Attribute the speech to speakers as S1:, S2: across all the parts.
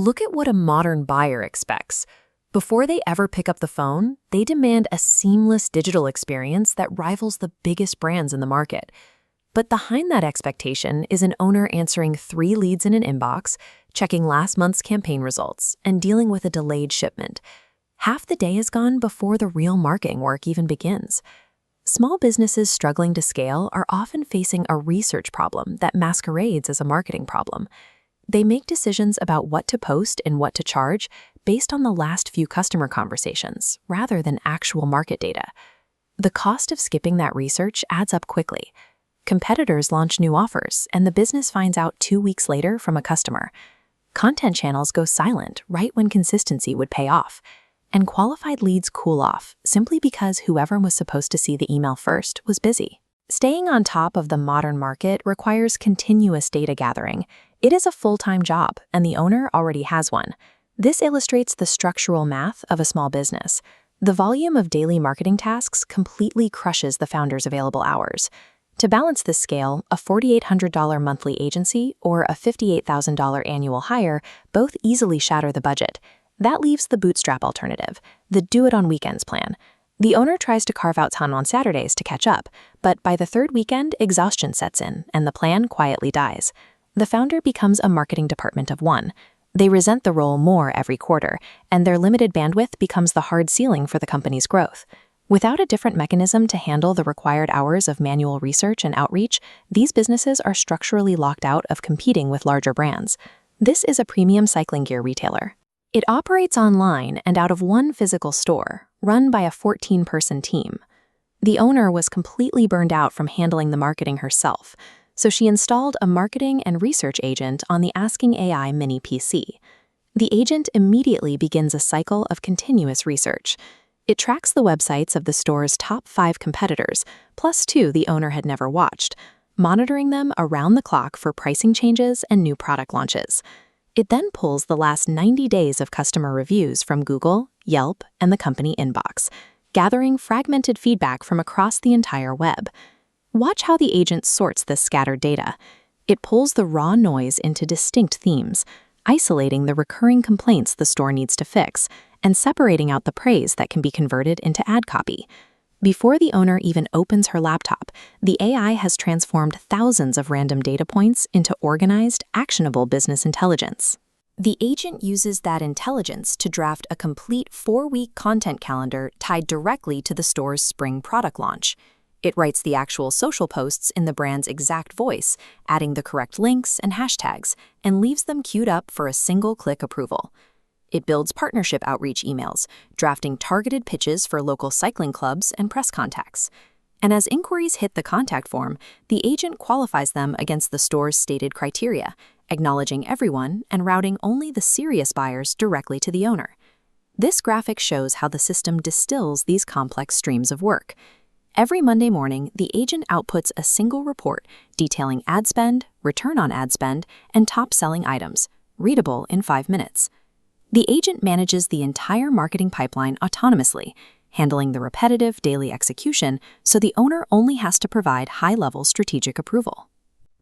S1: Look at what a modern buyer expects. Before they ever pick up the phone, they demand a seamless digital experience that rivals the biggest brands in the market. But behind that expectation is an owner answering 3 leads in an inbox, checking last month's campaign results, and dealing with a delayed shipment. Half the day is gone before the real marketing work even begins. Small businesses struggling to scale are often facing a research problem that masquerades as a marketing problem. They make decisions about what to post and what to charge based on the last few customer conversations, rather than actual market data. The cost of skipping that research adds up quickly. Competitors launch new offers, and the business finds out 2 weeks later from a customer. Content channels go silent right when consistency would pay off. And qualified leads cool off simply because whoever was supposed to see the email first was busy. Staying on top of the modern market requires continuous data gathering. It is a full-time job, and the owner already has one. This illustrates the structural math of a small business. The volume of daily marketing tasks completely crushes the founder's available hours. To balance this scale, a $4,800 monthly agency or a $58,000 annual hire both easily shatter the budget. That leaves the bootstrap alternative, the do-it-on-weekends plan. The owner tries to carve out time on Saturdays to catch up, but by the 3rd weekend, exhaustion sets in, and the plan quietly dies. The founder becomes a marketing department of one. They resent the role more every quarter, and their limited bandwidth becomes the hard ceiling for the company's growth. Without a different mechanism to handle the required hours of manual research and outreach, these businesses are structurally locked out of competing with larger brands. This is a premium cycling gear retailer. It operates online and out of one physical store, run by a 14-person team. The owner was completely burned out from handling the marketing herself, so she installed a marketing and research agent on the askingAi mini PC. The agent immediately begins a cycle of continuous research. It tracks the websites of the store's top 5 competitors, plus 2 the owner had never watched, monitoring them around the clock for pricing changes and new product launches. It then pulls the last 90 days of customer reviews from Google, Yelp, and the company inbox, gathering fragmented feedback from across the entire web. Watch how the agent sorts this scattered data. It pulls the raw noise into distinct themes, isolating the recurring complaints the store needs to fix, and separating out the praise that can be converted into ad copy. Before the owner even opens her laptop, the AI has transformed thousands of random data points into organized, actionable business intelligence. The agent uses that intelligence to draft a complete 4-week content calendar tied directly to the store's spring product launch. It writes the actual social posts in the brand's exact voice, adding the correct links and hashtags, and leaves them queued up for a single-click approval. It builds partnership outreach emails, drafting targeted pitches for local cycling clubs and press contacts. And as inquiries hit the contact form, the agent qualifies them against the store's stated criteria, acknowledging everyone and routing only the serious buyers directly to the owner. This graphic shows how the system distills these complex streams of work. Every Monday morning, the agent outputs a single report detailing ad spend, return on ad spend, and top-selling items, readable in 5 minutes. The agent manages the entire marketing pipeline autonomously, handling the repetitive daily execution so the owner only has to provide high-level strategic approval.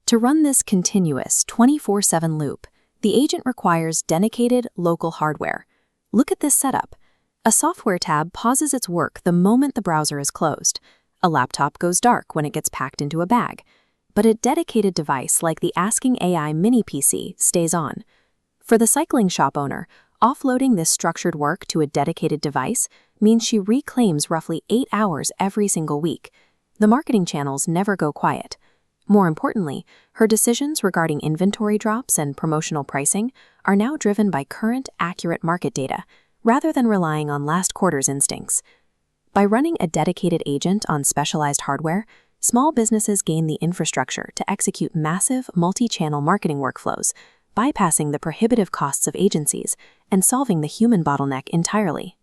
S1: To run this continuous 24/7 loop, the agent requires dedicated local hardware. Look at this setup. A software tab pauses its work the moment the browser is closed. A laptop goes dark when it gets packed into a bag. But a dedicated device like the askingAi mini PC stays on. For the cycling shop owner, offloading this structured work to a dedicated device means she reclaims roughly 8 hours every single week. The marketing channels never go quiet. More importantly, her decisions regarding inventory drops and promotional pricing are now driven by current, accurate market data, rather than relying on last quarter's instincts. By running a dedicated agent on specialized hardware, small businesses gain the infrastructure to execute massive, multi-channel marketing workflows, bypassing the prohibitive costs of agencies and solving the human bottleneck entirely.